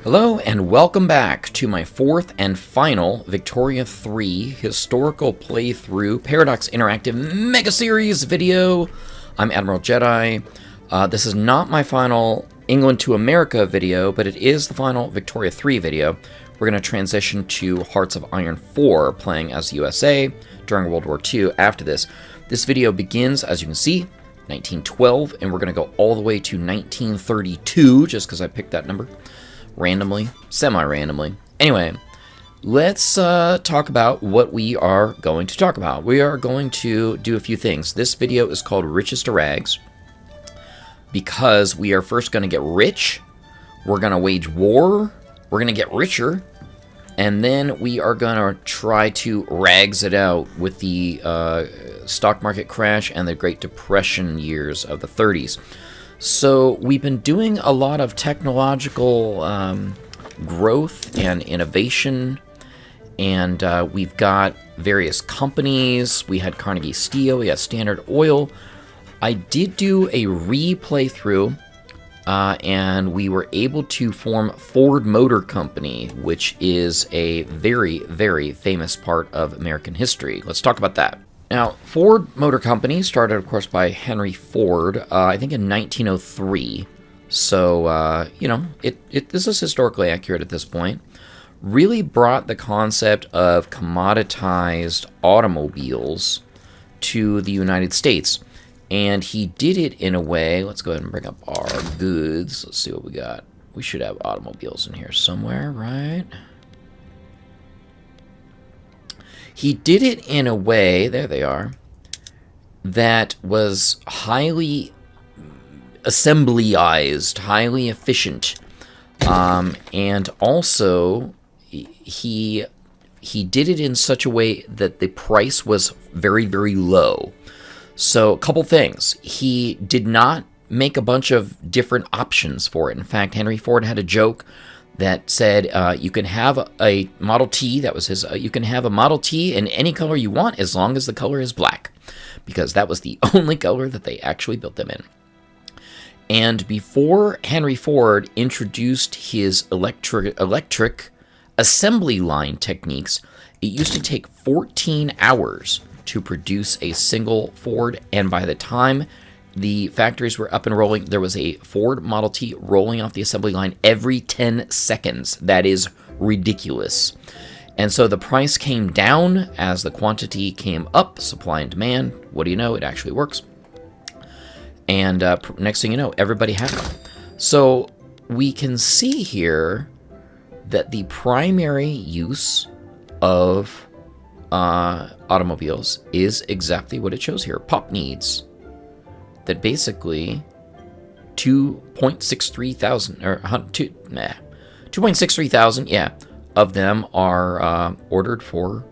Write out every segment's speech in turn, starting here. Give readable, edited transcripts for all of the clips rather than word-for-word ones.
Hello and welcome back to my fourth and final Victoria 3 historical playthrough Paradox Interactive Mega Series video. I'm Admiral Jedi. This is not my final England to America video, but it is the final Victoria 3 video. We're going to transition to Hearts of Iron 4, playing as the USA during World War II after this. This video begins, as you can see, 1912, and we're going to go all the way to 1932, just because I picked that number. Randomly, semi-randomly. Anyway, let's talk about what we are going to talk about. We are going to do a few things. This video is called Riches to Rags because we are first going to get rich, we're going to wage war, we're going to get richer, and then we are going to try to rags it out with the stock market crash and the Great Depression years of the 30s. So we've been doing a lot of technological growth and innovation, and we've got various companies. We had Carnegie Steel, we had Standard Oil. I did do a re-playthrough, and we were able to form Ford Motor Company, which is a very, very famous part of American history. Let's talk about that. Now, Ford Motor Company started, of course, by Henry Ford, I think in 1903. So, you know, this is historically accurate at this point. Really brought the concept of commoditized automobiles to the United States. And he did it in a way, let's go ahead and bring up our goods. Let's see what we got. We should have automobiles in here somewhere, right? He did it in a way, there they are, that was highly assemblyized, highly efficient, and also he did it in such a way that the price was very, very low. So a couple things. He did not make a bunch of different options for it. In fact, Henry Ford had a joke that said you can have a Model T, that was his, you can have a Model T in any color you want as long as the color is black, because that was the only color that they actually built them in. And before Henry Ford introduced his electric assembly line techniques, it used to take 14 hours to produce a single Ford, and by the time the factories were up and rolling, there was a Ford Model T rolling off the assembly line every 10 seconds. That is ridiculous. And so the price came down as the quantity came up, supply and demand. What do you know? It actually works. And next thing you know, everybody had one. So we can see here that the primary use of automobiles is exactly what it shows here. Pop needs. That basically 2.63 thousand, or 2.63 thousand, yeah, of them are ordered for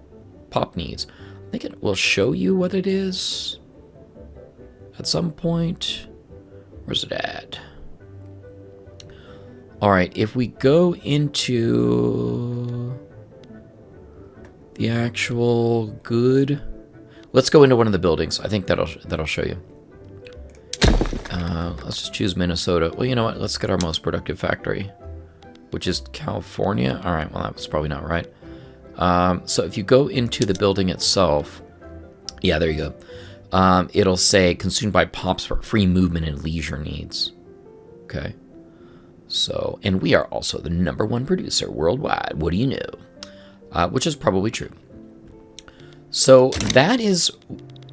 pop needs. I think it will show you what it is at some point. Where's it at? All right, if we go into the actual good, let's go into one of the buildings. I think that'll show you. Let's just choose Minnesota. Well, you know what? Let's get our most productive factory, which is California. All right, well, that was probably not right. So if you go into the building itself, yeah, there you go. It'll say consumed by POPs for free movement and leisure needs. Okay. So, and we are also the #1 producer worldwide. What do you know? Which is probably true. So that is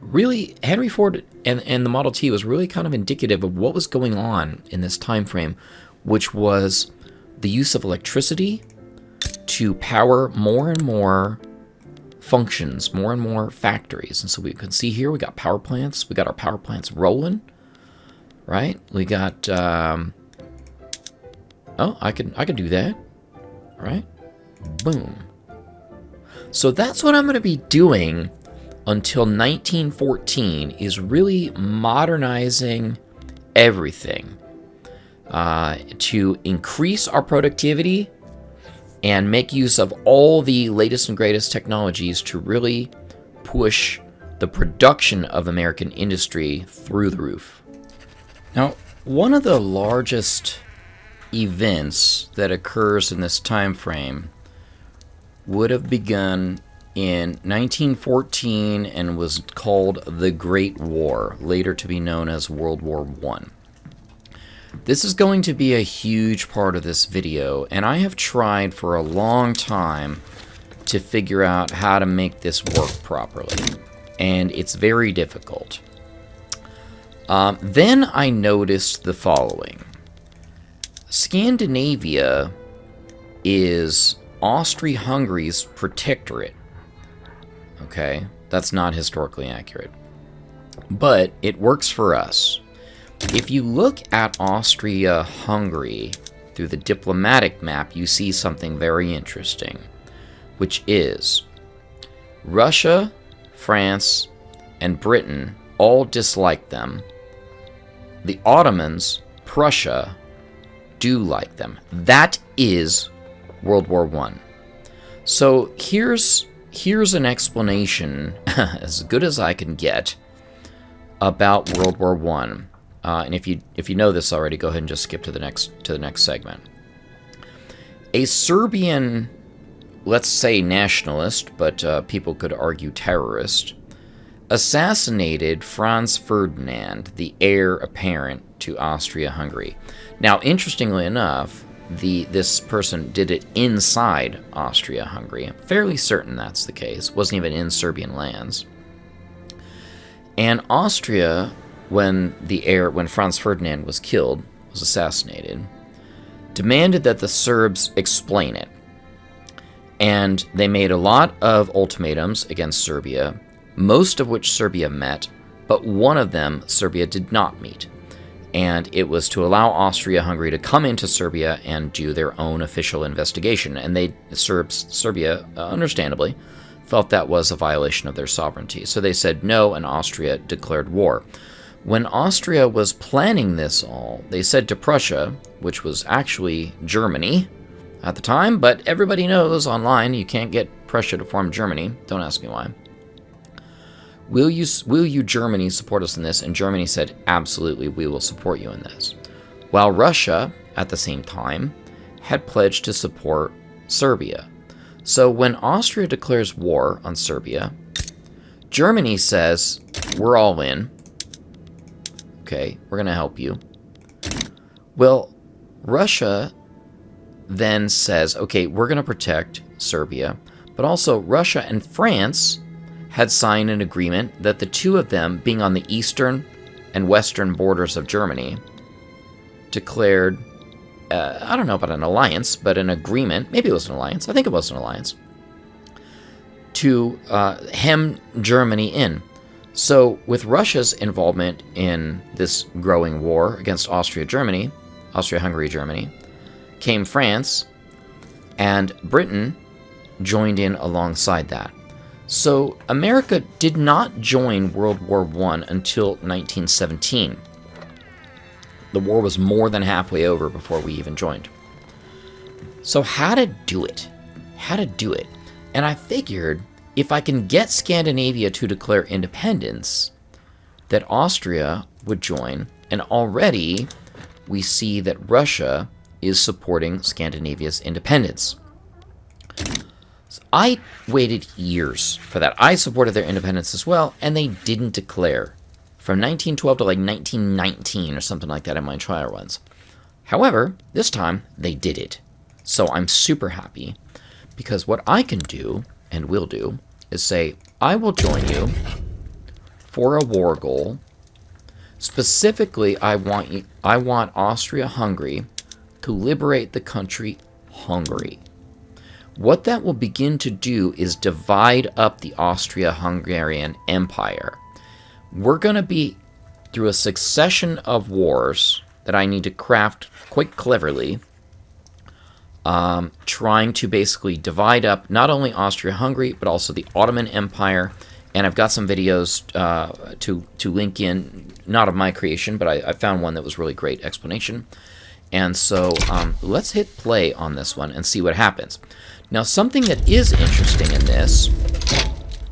really, Henry Ford and the Model T was really kind of indicative of what was going on in this time frame, which was the use of electricity to power more and more functions, more and more factories. And so we can see here, we got power plants. We got our power plants rolling, right? We got, oh, I can do that, right? Boom. So that's what I'm going to be doing until 1914, is really modernizing everything to increase our productivity and make use of all the latest and greatest technologies to really push the production of American industry through the roof. Now, one of the largest events that occurs in this time frame would have begun in 1914 and was called the Great War, later to be known as World War I. This is going to be a huge part of this video, and I have tried for a long time to figure out how to make this work properly, and it's very difficult. Then I noticed the following. Scandinavia is Austria-Hungary's protectorate. Okay, that's not historically accurate, but it works for us. If you look at Austria-Hungary through the diplomatic map, you see something very interesting, which is Russia, France, and Britain all dislike them. The Ottomans, Prussia, do like them. That is World War I. So here's an explanation, as good as I can get, about World War I. And if you know this already, go ahead and just skip to the next segment. A Serbian, let's say nationalist, but people could argue terrorist, assassinated Franz Ferdinand, the heir apparent to Austria-Hungary. Now, interestingly enough, this person did it inside Austria-Hungary. I'm fairly certain that's the case. Wasn't even in Serbian lands. And Austria, when Franz Ferdinand was killed, was assassinated, demanded that the Serbs explain it. And they made a lot of ultimatums against Serbia, most of which Serbia met, but one of them Serbia did not meet. And it was to allow Austria-Hungary to come into Serbia and do their own official investigation. And Serbia, understandably, felt that was a violation of their sovereignty. So they said no, and Austria declared war. When Austria was planning this all, they said to Prussia, which was actually Germany at the time, but everybody knows online you can't get Prussia to form Germany. Don't ask me why. Will you, Germany, support us in this? And Germany said, absolutely, we will support you in this. While Russia, at the same time, had pledged to support Serbia. So when Austria declares war on Serbia, Germany says, we're all in. Okay, we're going to help you. Well, Russia then says, okay, we're going to protect Serbia. But also, Russia and France had signed an agreement that the two of them, being on the eastern and western borders of Germany, declared, I don't know about an alliance, but an agreement, maybe it was an alliance, I think it was an alliance, to hem Germany in. So with Russia's involvement in this growing war against Austria-Hungary Germany, came France, and Britain joined in alongside that. So America did not join World War I until 1917. The war was more than halfway over before we even joined. So how to do it? And I figured if I can get Scandinavia to declare independence, that Austria would join, and already we see that Russia is supporting Scandinavia's independence. So I waited years for that. I supported their independence as well, and they didn't declare. From 1912 to like 1919 or something like that in my trial runs. However, this time they did it. So I'm super happy, because what I can do, and will do, is say, I will join you for a war goal. Specifically, I want Austria-Hungary to liberate the country Hungary. What that will begin to do is divide up the Austria-Hungarian Empire. We're going to be through a succession of wars that I need to craft quite cleverly, trying to basically divide up not only Austria-Hungary, but also the Ottoman Empire. And I've got some videos to link in, not of my creation, but I found one that was really great explanation. And so let's hit play on this one and see what happens. Now, something that is interesting in this...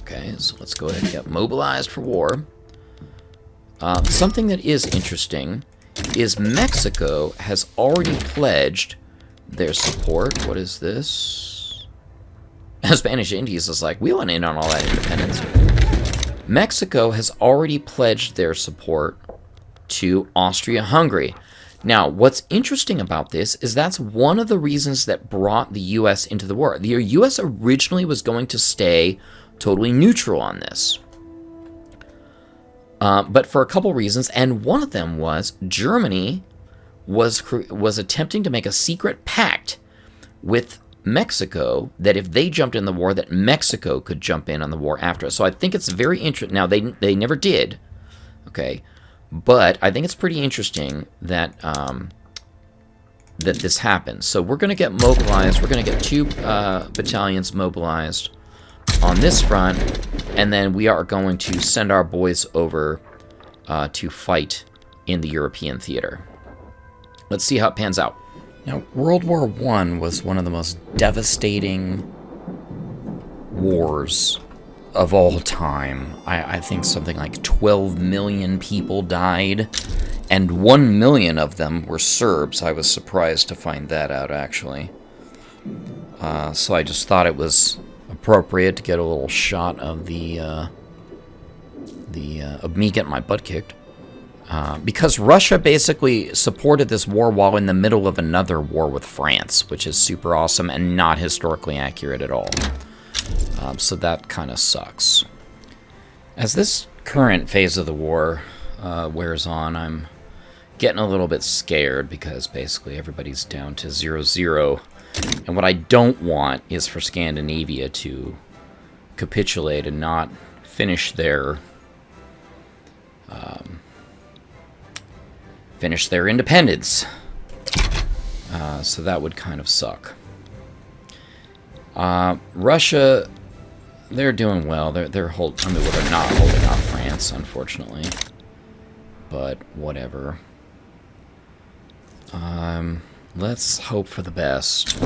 Okay, so let's go ahead and get mobilized for war. Something that is interesting is Mexico has already pledged their support. What is this? Spanish Indies is like, we want in on all that independence. Mexico has already pledged their support to Austria-Hungary. Now, what's interesting about this is that's one of the reasons that brought the U.S. into the war. The U.S. originally was going to stay totally neutral on this. But for a couple reasons, and one of them was Germany was attempting to make a secret pact with Mexico that if they jumped in the war, that Mexico could jump in on the war after us. So I think it's very interesting. Now, they never did, okay? But I think it's pretty interesting that that this happens. So we're going to get mobilized. We're going to get 2 battalions mobilized on this front, and then we are going to send our boys over to fight in the European theater. Let's see how it pans out. Now, World War I was one of the most devastating wars of all time. I think something like 12 million people died, and 1 million of them were Serbs. I was surprised to find that out, actually. So I just thought it was appropriate to get a little shot of of me getting my butt kicked. Because Russia basically supported this war while in the middle of another war with France, which is super awesome and not historically accurate at all. So that kind of sucks. As this current phase of the war wears on, I'm getting a little bit scared because basically everybody's down to 0-0. And what I don't want is for Scandinavia to capitulate and not finish their independence. So that would kind of suck. Russia, they're doing well. They're they're not holding off France, unfortunately. But whatever. Let's hope for the best.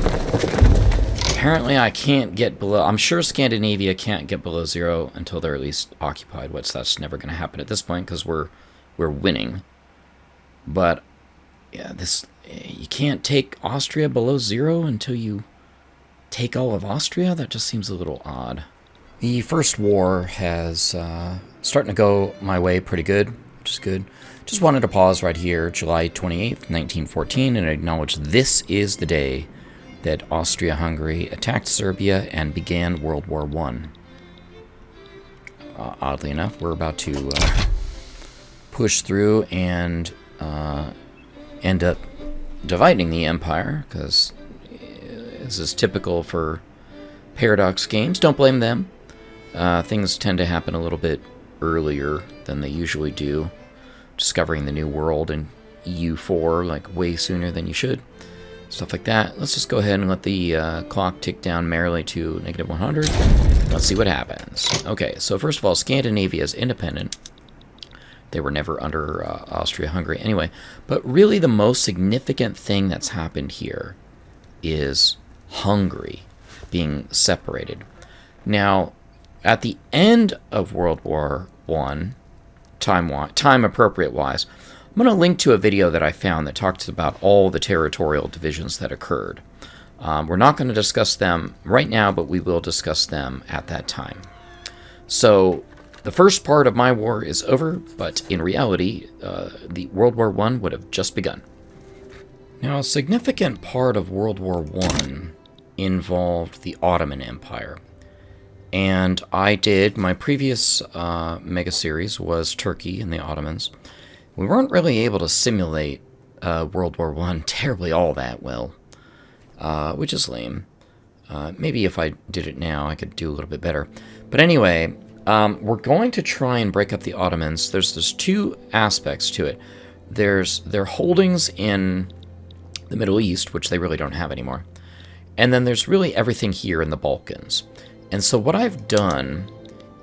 Apparently I can't get below... I'm sure Scandinavia can't get below 0 until they're at least occupied, which that's never going to happen at this point because we're winning. But yeah, you can't take Austria below 0 until you take all of Austria? That just seems a little odd. The first war has starting to go my way pretty good, which is good. Just wanted to pause right here, July 28th, 1914, and acknowledge this is the day that Austria-Hungary attacked Serbia and began World War I. Oddly enough, we're about to push through and end up dividing the empire, because this is typical for Paradox games. Don't blame them. Things tend to happen a little bit earlier than they usually do. Discovering the new world in EU4 like way sooner than you should. Stuff like that. Let's just go ahead and let the clock tick down merrily to -100. Let's see what happens. Okay, so first of all, Scandinavia is independent. They were never under Austria-Hungary anyway. But really the most significant thing that's happened here is Hungary being separated. Now, at the end of World War I, time appropriate wise, I'm going to link to a video that I found that talks about all the territorial divisions that occurred. We're not going to discuss them right now, but we will discuss them at that time. So the first part of my war is over, but in reality, the World War I would have just begun. Now, a significant part of World War I involved the Ottoman Empire. And my previous mega series was Turkey and the Ottomans. We weren't really able to simulate World War I terribly all that well, which is lame. Maybe if I did it now, I could do a little bit better. But anyway, we're going to try and break up the Ottomans. There's 2 aspects to it. There's their holdings in the Middle East, which they really don't have anymore. And then there's really everything here in the Balkans. And so what I've done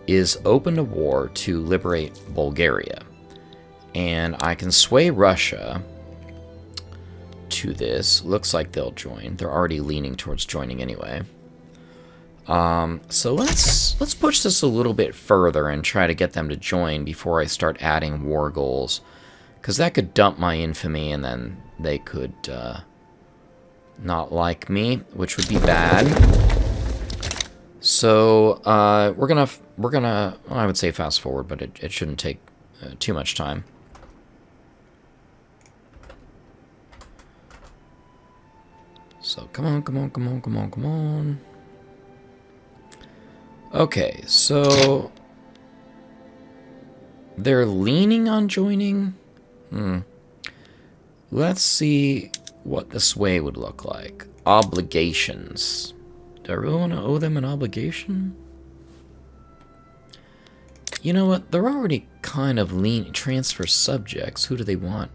is opened a war to liberate Bulgaria. And I can sway Russia to this. Looks like they'll join. They're already leaning towards joining anyway. So let's push this a little bit further and try to get them to join before I start adding war goals. Because that could dump my infamy, and then they could not like me, which would be bad. So we're gonna well, I would say fast forward, but it shouldn't take too much time. So come on, come on, come on, come on, come on. Okay, so they're leaning on joining. Let's see what the sway would look like. Obligations. Do I really want to owe them an obligation? You know what? They're already kind of lean. Transfer subjects. Who do they want?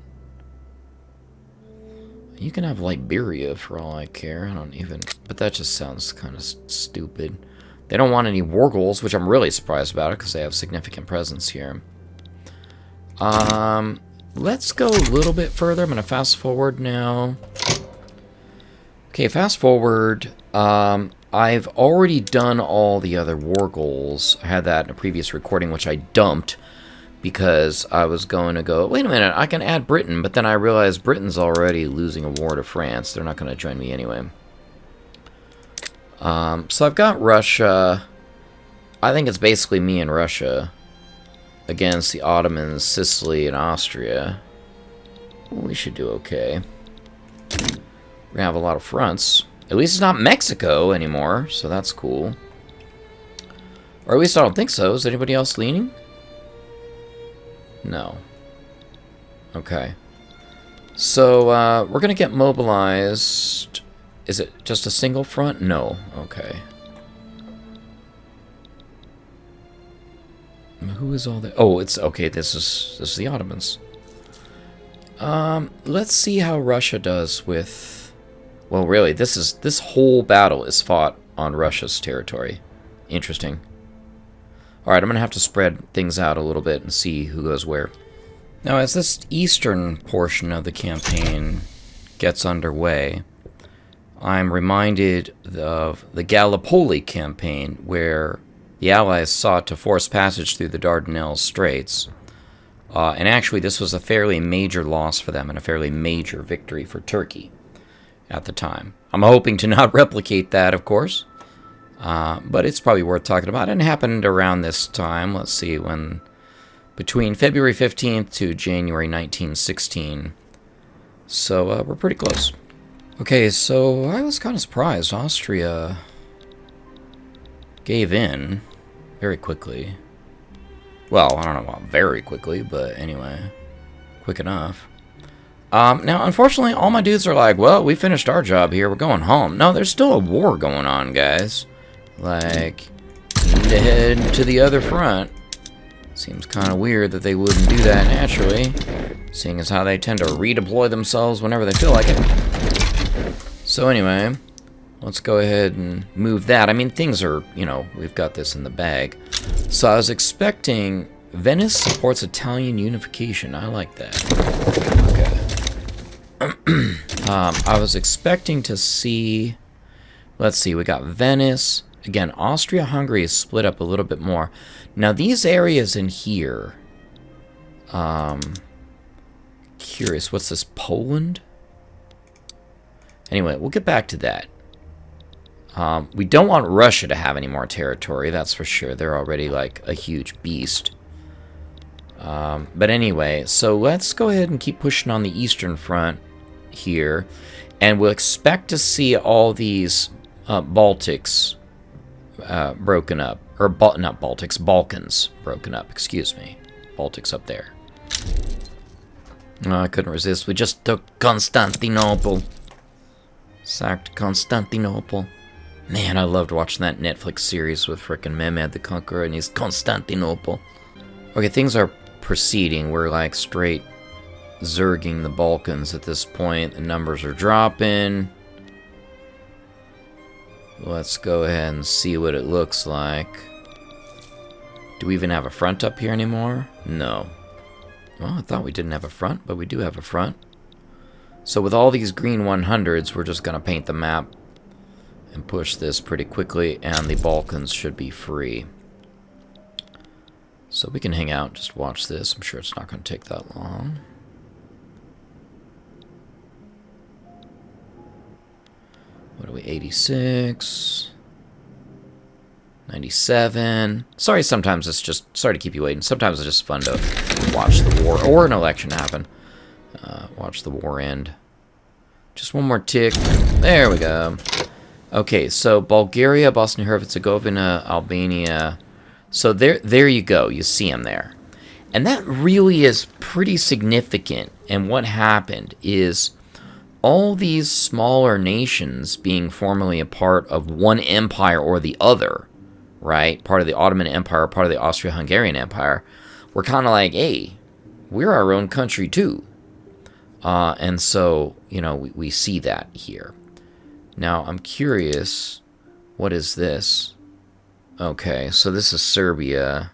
You can have Liberia for all I care. I don't even... But that just sounds kind of stupid. They don't want any war goals, which I'm really surprised about it because they have significant presence here. Let's go a little bit further. I'm going to fast forward now. Okay, fast forward. I've already done all the other war goals. I had that in a previous recording, which I dumped because I was going to go, wait a minute, I can add Britain, but then I realized Britain's already losing a war to France. They're not going to join me anyway. So I've got Russia. I think it's basically me and Russia against the Ottomans, Sicily, and Austria. We should do okay. We're going to have a lot of fronts. At least it's not Mexico anymore, so that's cool. Or at least I don't think so. Is anybody else leaning? No. Okay. So, we're going to get mobilized. Is it just a single front? No. Okay. Who is all that? Oh, it's... Okay, this is the Ottomans. Let's see how Russia does with... Well, really, this whole battle is fought on Russia's territory. Interesting. Alright, I'm going to have to spread things out a little bit and see who goes where. Now, as this eastern portion of the campaign gets underway, I'm reminded of the Gallipoli campaign, where the Allies sought to force passage through the Dardanelles Straits. And actually, this was a fairly major loss for them and a fairly major victory for Turkey at the time. I'm hoping to not replicate that, of course. But it's probably worth talking about. And it happened around this time. Let's see, when between February 15th to January 1916. So we're pretty close. Okay, so I was kind of surprised. Austria gave in very quickly. Well, I don't know about very quickly, but anyway, quick enough. Now, unfortunately, all my dudes are like, well, we finished our job here. We're going home. No, there's still a war going on, guys. Like, you need to head to the other front. Seems kind of weird that they wouldn't do that naturally, seeing as how they tend to redeploy themselves whenever they feel like it. So anyway, let's go ahead and move that. I mean, things are, you know, we've got this in the bag. So I was expecting Venice supports Italian unification. I like that. Okay. I was expecting to see, let's see, we got Venice. Again, Austria-Hungary is split up a little bit more. Now, these areas in here, curious, what's this, Poland? Anyway, we'll get back to that. We don't want Russia to have any more territory, that's for sure. They're already, like, a huge beast. But anyway, so let's go ahead and keep pushing on the Eastern Front here. And we'll expect to see all these Baltics broken up. Or, not Baltics, Balkans broken up, excuse me. Baltics up there. Oh, I couldn't resist. We just took Constantinople. Sacked Constantinople. Man, I loved watching that Netflix series with frickin' Mehmed the Conqueror and his Constantinople. Okay, things are proceeding. We're like straight zerging the Balkans at this point. The numbers are dropping. Let's go ahead and see what it looks like. Do we even have a front up here anymore? No. Well, I thought we didn't have a front, but we do have a front. So with all these green 100s, we're just going to paint the map and push this pretty quickly, and the Balkans should be free. So we can hang out, just watch this. I'm sure it's not going to take that long. What are we, 86, 97. Sorry, sometimes it's just, sorry to keep you waiting. Sometimes it's just fun to watch the war, or an election happen. Watch the war end. Just one more tick. There we go. Okay, so Bulgaria, Bosnia-Herzegovina, Albania. So there you go. You see them there. And that really is pretty significant. And what happened is all these smaller nations being formerly a part of one empire or the other, right? Part of the Ottoman Empire, part of the Austro-Hungarian Empire, were kind of like, hey, we're our own country too. And so, you know, we see that here. Now, I'm curious, what is this? Okay, so this is Serbia.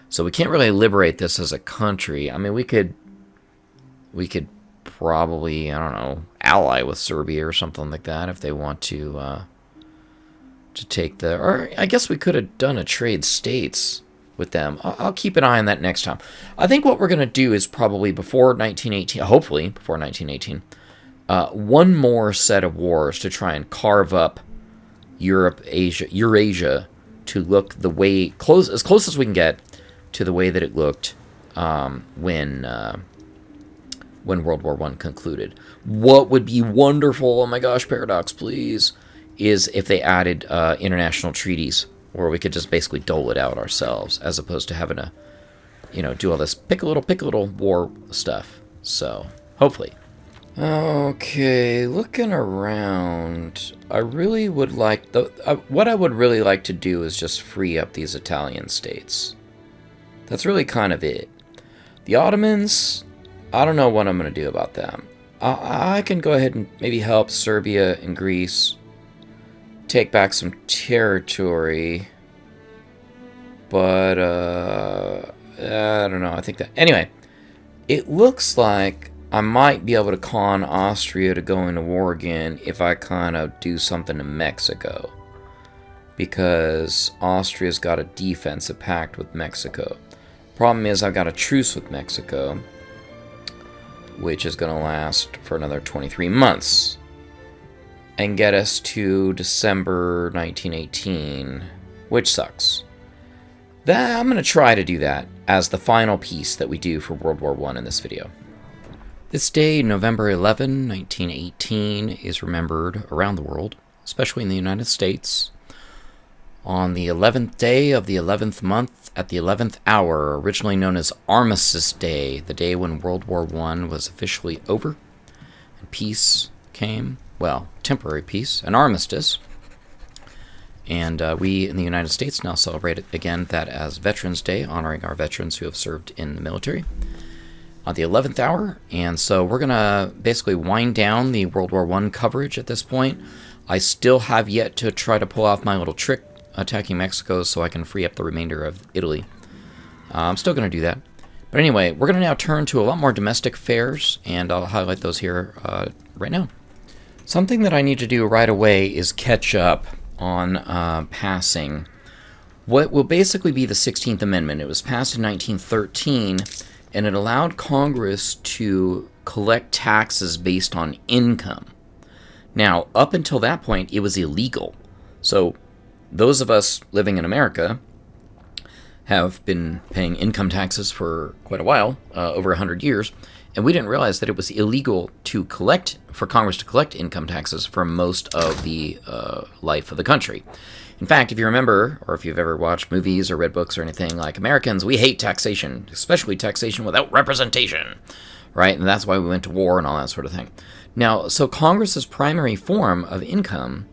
So we can't really liberate this as a country. I mean, we could probably, I don't know, ally with Serbia or something like that if they want to take the, or I guess we could have done a trade states with them. I'll keep an eye on that next time. I think what we're going to do is probably before 1918, hopefully before 1918, one more set of wars to try and carve up Europe, Asia, Eurasia to look the way, as close as we can get to the way that it looked when World War I concluded. What would be wonderful, oh my gosh, Paradox, please, is if they added international treaties where we could just basically dole it out ourselves, as opposed to having to, you know, do all this pick a little war stuff. So, hopefully. Okay, looking around, I really would like, what I would really like to do is just free up these Italian states. That's really kind of it. The Ottomans, I don't know what I'm going to do about them. I can go ahead and maybe help Serbia and Greece take back some territory, but I don't know. I think that anyway, it looks like I might be able to con Austria to go into war again if I kind of do something to Mexico, because Austria's got a defensive pact with Mexico. Problem is, I've got a truce with Mexico, which is going to last for another 23 months. And get us to December 1918, which sucks. I'm going to try to do that as the final piece that we do for World War I in this video. This day, November 11, 1918, is remembered around the world, especially in the United States, on the 11th day of the 11th month at the 11th hour, originally known as Armistice Day, the day when World War I was officially over and peace came. Well, temporary peace, an armistice. And we in the United States now celebrate it again that as Veterans Day, honoring our veterans who have served in the military on the 11th hour. And so we're going to basically wind down the World War I coverage at this point. I still have yet to try to pull off my little trick attacking Mexico so I can free up the remainder of Italy. I'm still going to do that. But anyway, we're going to now turn to a lot more domestic affairs, and I'll highlight those here right now. Something that I need to do right away is catch up on passing what will basically be the 16th Amendment. It was passed in 1913, and it allowed Congress to collect taxes based on income. Now, up until that point, it was illegal. So those of us living in America have been paying income taxes for quite a while, over 100 years, and we didn't realize that it was illegal to collect, for Congress to collect income taxes for most of the life of the country. In fact, if you remember, or if you've ever watched movies or read books or anything, like Americans, we hate taxation, especially taxation without representation, right? And that's why we went to war and all that sort of thing. Now, so Congress's primary form of income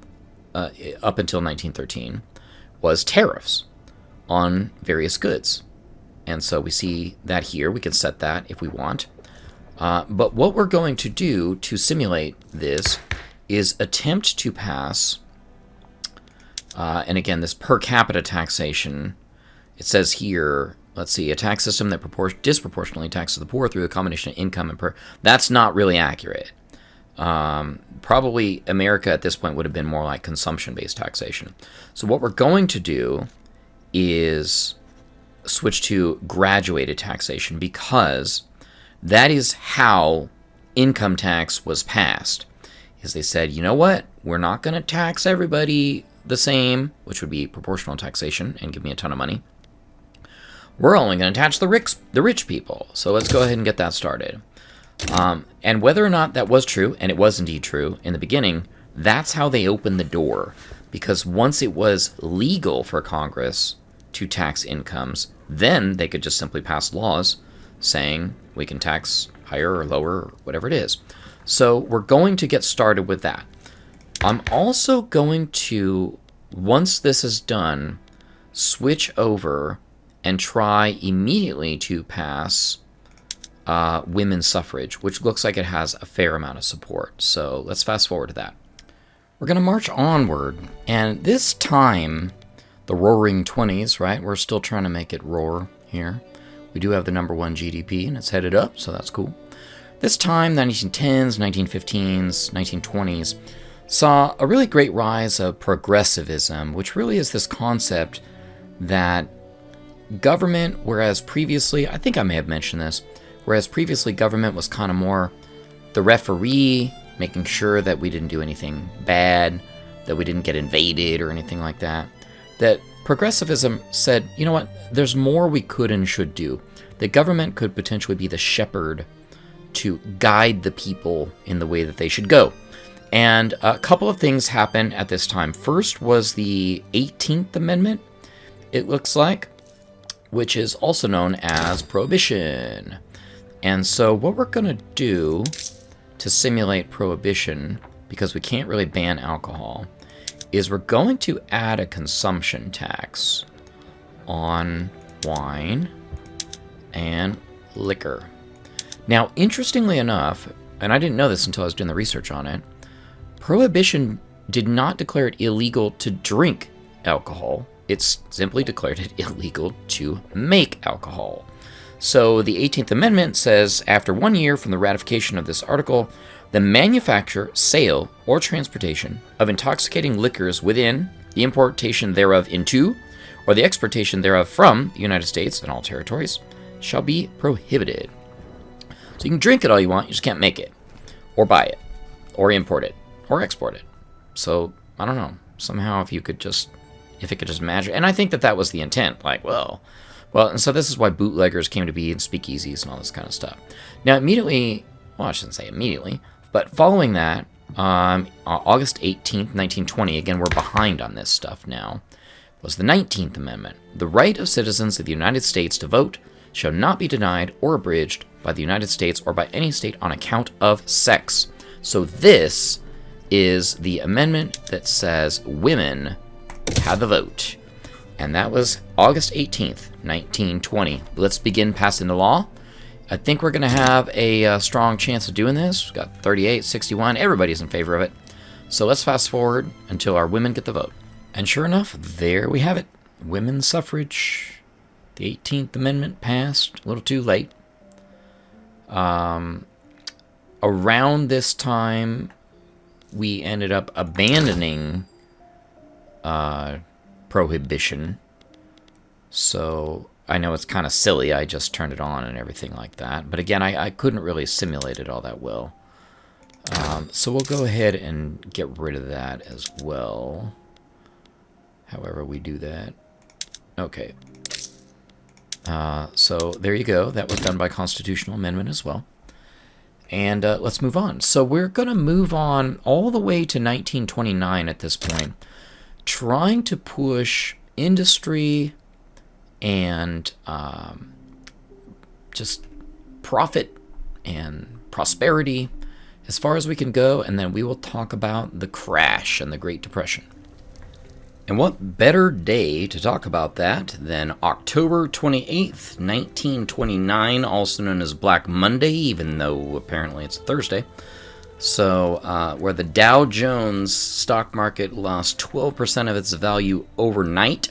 up until 1913 was tariffs on various goods. And so we see that here. We can set that if we want. But what we're going to do to simulate this is attempt to pass, and again, this per capita taxation, it says here, let's see, a tax system that disproportionately taxes the poor through a combination of income and per. That's not really accurate. Probably America at this point would have been more like consumption-based taxation. So what we're going to do is switch to graduated taxation, because that is how income tax was passed. is they said, you know what? We're not going to tax everybody the same, which would be proportional taxation and give me a ton of money. We're only going to tax the rich people. So let's go ahead and get that started. And whether or not that was true, and it was indeed true in the beginning, that's how they opened the door. Because once it was legal for Congress to tax incomes, then they could just simply pass laws saying we can tax higher or lower or whatever it is. So we're going to get started with that. I'm also going to, once this is done, switch over and try immediately to pass women's suffrage, which looks like it has a fair amount of support. So let's fast forward to that. We're going to march onward, and this time, the roaring 20s, right? We're still trying to make it roar here. We do have the #1 GDP, and it's headed up, so that's cool. This time, the 1910s, 1915s, 1920s, saw a really great rise of progressivism, which really is this concept that government, whereas previously, I think I may have mentioned this, whereas previously government was kind of more the referee, making sure that we didn't do anything bad, that we didn't get invaded or anything like that, that progressivism said, you know what, there's more we could and should do. The government could potentially be the shepherd to guide the people in the way that they should go. And a couple of things happened at this time. First was the 18th Amendment, it looks like, which is also known as Prohibition. And so what we're going to do to simulate Prohibition, because we can't really ban alcohol, is we're going to add a consumption tax on wine and liquor. Now, interestingly enough, and I didn't know this until I was doing the research on it, Prohibition did not declare it illegal to drink alcohol. It's simply declared it illegal to make alcohol. So the 18th Amendment says, after 1 year from the ratification of this article, the manufacture, sale, or transportation of intoxicating liquors within, the importation thereof into, or the exportation thereof from the United States and all territories shall be prohibited. So you can drink it all you want, you just can't make it, or buy it, or import it, or export it. So, I don't know, somehow if it could just magic, and I think that was the intent, like, well, and so this is why bootleggers came to be and speakeasies and all this kind of stuff. Now, immediately, well, I shouldn't say immediately, but following that, August 18th, 1920, again, we're behind on this stuff now, was the 19th Amendment. The right of citizens of the United States to vote shall not be denied or abridged by the United States or by any state on account of sex. So this is the amendment that says women have the vote. And that was August 18th, 1920. Let's begin passing the law. I think we're going to have a strong chance of doing this. We've got 38, 61. Everybody's in favor of it. So let's fast forward until our women get the vote. And sure enough, there we have it. Women's suffrage. The 18th Amendment passed. A little too late. Around this time, we ended up abandoning Prohibition. So I know it's kind of silly. I just turned it on and everything like that. But again, I couldn't really simulate it all that well. So we'll go ahead and get rid of that as well. However we do that. Okay. So there you go. That was done by constitutional amendment as well. And let's move on. So we're going to move on all the way to 1929 at this point, trying to push industry and just profit and prosperity as far as we can go, and then we will talk about the crash and the Great Depression. And what better day to talk about that than October 28th, 1929, also known as Black Monday, even though apparently it's Thursday. So, where the Dow Jones stock market lost 12% of its value overnight,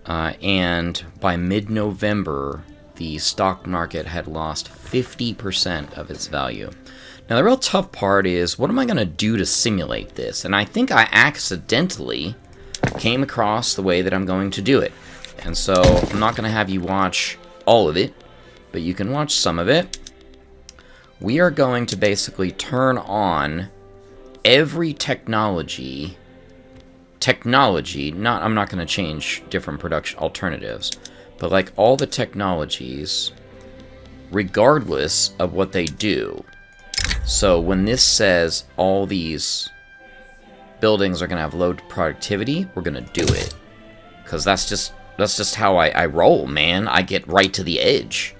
and by mid-November, the stock market had lost 50% of its value. Now, the real tough part is, what am I going to do to simulate this? And I think I accidentally came across the way that I'm going to do it. And so, I'm not going to have you watch all of it, but you can watch some of it. We are going to basically turn on every technology, not, I'm not going to change different production alternatives, but like all the technologies, regardless of what they do. So when this says all these buildings are going to have low productivity, we're going to do it. Because that's just how I roll, man. I get right to the edge.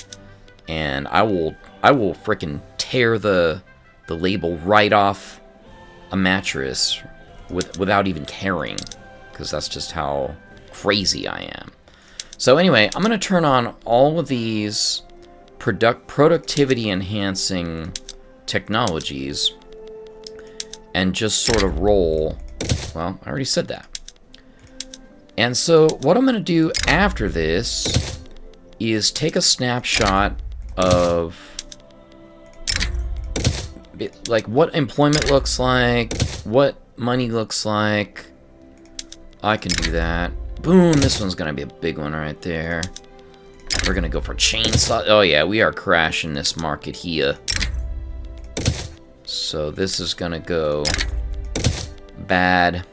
And I will frickin' tear the label right off a mattress without even caring. Because that's just how crazy I am. So anyway, I'm going to turn on all of these productivity enhancing technologies and just sort of roll. Well, I already said that. And so what I'm going to do after this is take a snapshot of like what employment looks like, what money looks like. I can do that. Boom, this one's going to be a big one right there. We're going to go for chainsaw. Oh yeah, we are crashing this market here. So this is going to go bad.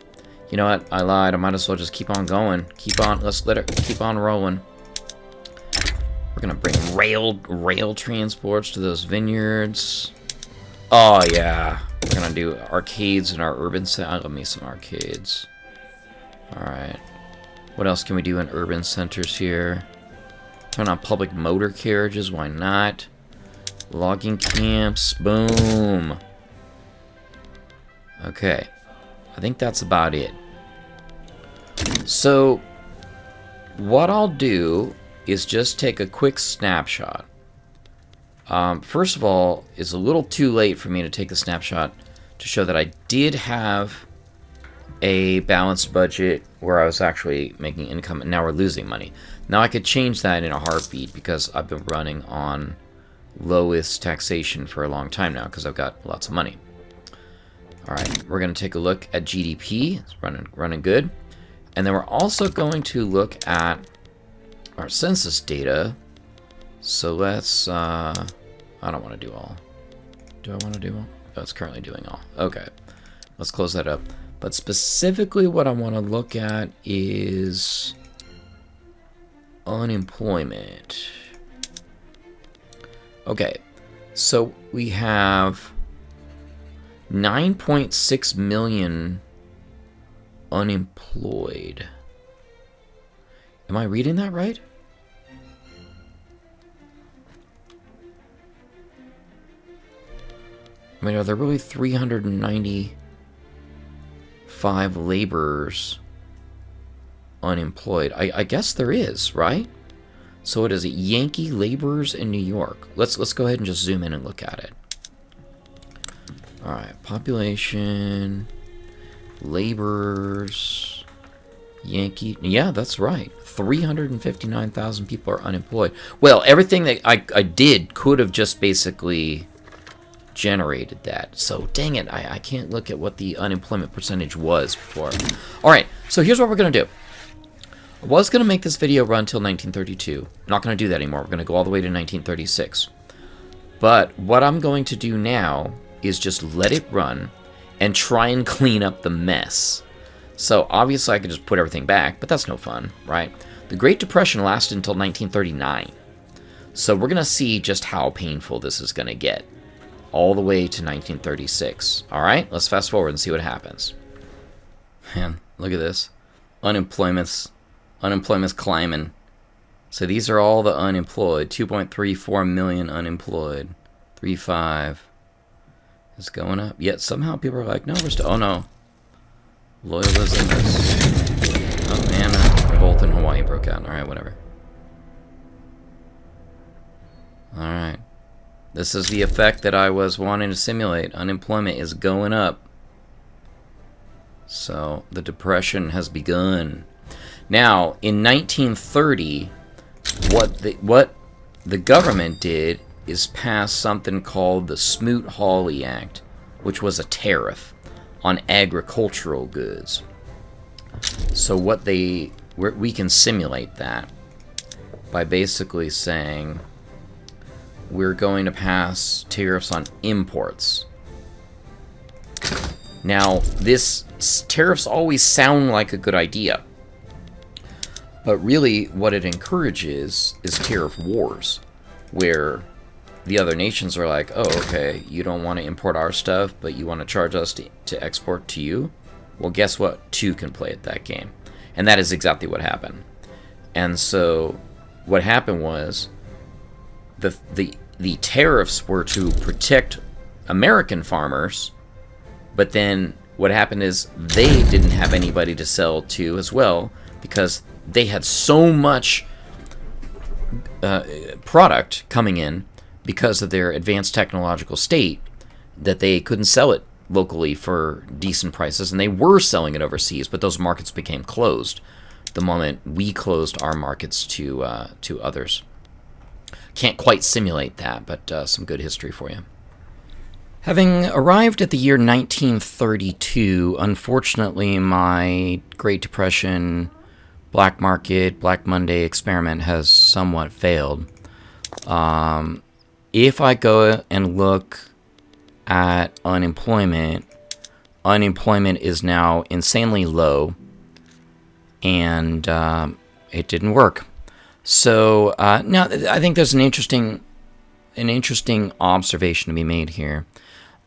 You know what? I lied. I might as well just keep on going. Let's let it keep on rolling. We're going to bring rail transports to those vineyards. Oh yeah. We're going to do arcades in our urban center. I love me some arcades. Alright. What else can we do in urban centers here? Turn on public motor carriages. Why not? Logging camps. Boom. Okay. I think that's about it. So, what I'll do is just take a quick snapshot. First of all, it's a little too late for me to take a snapshot to show that I did have a balanced budget where I was actually making income, and now we're losing money. Now I could change that in a heartbeat because I've been running on lowest taxation for a long time now because I've got lots of money. Alright, we're going to take a look at GDP. It's running good. And then we're also going to look at our census data. So let's, I don't want to do all. Do I want to do all? Oh, it's currently doing all. Okay, let's close that up. But specifically what I want to look at is unemployment. Okay, so we have 9.6 million unemployed. Am I reading that right? I mean, are there really 395 laborers unemployed? I guess there is, right? So what is it? Yankee laborers in New York. Let's go ahead and just zoom in and look at it. All right, population, laborers, Yankee. Yeah, that's right. 359,000 people are unemployed. Well, everything that I did could have just basically generated that. So dang it, I can't look at what the unemployment percentage was before. All right, so here's what we're gonna do. I was gonna make this video run till 1932. Not gonna do that anymore. We're gonna go all the way to 1936. But what I'm going to do now is just let it run and try and clean up the mess. So obviously I could just put everything back, but that's no fun, right? The Great Depression lasted until 1939. So we're gonna see just how painful this is gonna get all the way to 1936. All right, let's fast forward and see what happens. Man, look at this. Unemployment's climbing. So these are all the unemployed. 2.34 million unemployed. 3.5 is going up. Yet somehow people are like, no, we're still. Oh no. Loyalism is. Oh man, a revolt in Hawaii broke out. All right, whatever. All right. This is the effect that I was wanting to simulate. Unemployment is going up. So the depression has begun. Now, in 1930, what the government did is pass something called the Smoot-Hawley Act, which was a tariff on agricultural goods. So we can simulate that by basically saying we're going to pass tariffs on imports. Now, tariffs always sound like a good idea, but really what it encourages is tariff wars, where the other nations are like, oh, okay, you don't want to import our stuff, but you want to charge us to export to you? Well, guess what? Two can play at that game. And that is exactly what happened. And so what happened was the tariffs were to protect American farmers, but then what happened is they didn't have anybody to sell to as well, because they had so much product coming in because of their advanced technological state that they couldn't sell it locally for decent prices, and they were selling it overseas, but those markets became closed the moment we closed our markets to others. Can't quite simulate that, but some good history for you. Having arrived at the year 1932, unfortunately, my Great Depression, Black Market, Black Monday experiment has somewhat failed. If I go and look at unemployment is now insanely low, and it didn't work. So now I think there's an interesting observation to be made here.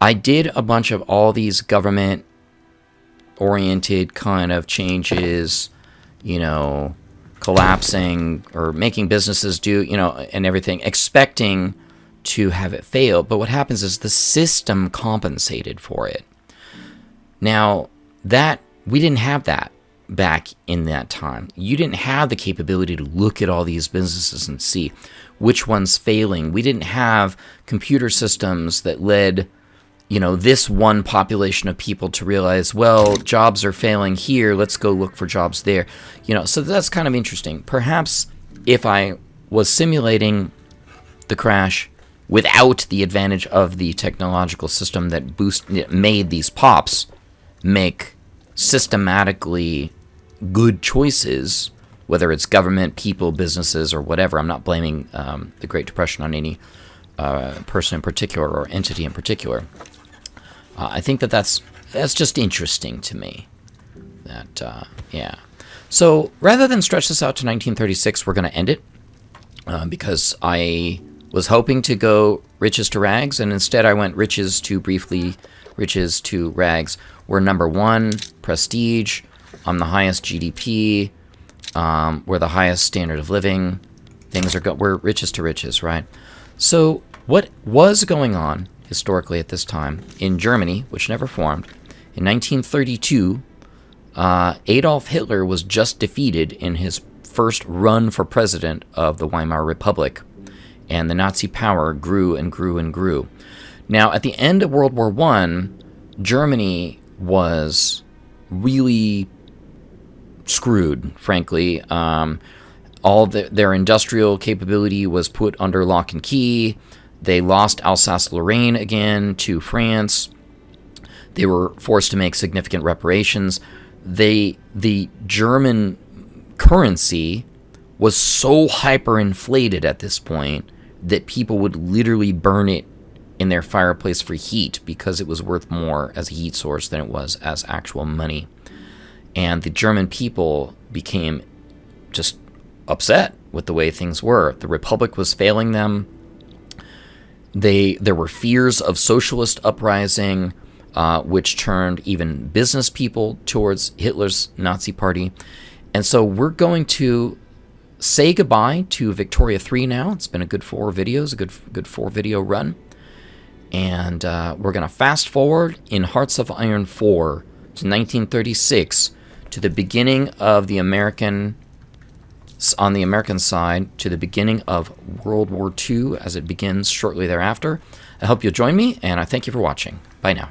I did a bunch of all these government-oriented kind of changes, collapsing or making businesses do, and everything, expecting to have it fail. But what happens is the system compensated for it. Now, we didn't have that back in that time. You didn't have the capability to look at all these businesses and see which one's failing. We didn't have computer systems that led this one population of people to realize, well, jobs are failing here, let's go look for jobs there. So that's kind of interesting. Perhaps if I was simulating the crash without the advantage of the technological system that made these pops make systematically good choices, whether it's government, people, businesses, or whatever. I'm not blaming the Great Depression on any person in particular or entity in particular. I think that's just interesting to me. Yeah. So rather than stretch this out to 1936, we're going to end it because I was hoping to go riches to rags, and instead I went riches to rags. We're number one, prestige. I'm the highest GDP. We're the highest standard of living. We're riches to riches, right? So what was going on historically at this time in Germany, which never formed, in 1932, Adolf Hitler was just defeated in his first run for president of the Weimar Republic, and the Nazi power grew and grew and grew. Now, at the end of World War I, Germany was really screwed, frankly. All their industrial capability was put under lock and key. They lost Alsace-Lorraine again to France. They were forced to make significant reparations. The German currency was so hyperinflated at this point that people would literally burn it in their fireplace for heat because it was worth more as a heat source than it was as actual money. And the German people became just upset with the way things were. The Republic was failing them. There were fears of socialist uprising, which turned even business people towards Hitler's Nazi party. And so we're going to say goodbye to Victoria 3 now. It's been a good 4 videos, a good 4-video run. And we're going to fast forward in Hearts of Iron 4 to 1936, to the beginning of on the American side, to the beginning of World War II as it begins shortly thereafter. I hope you'll join me, and I thank you for watching. Bye now.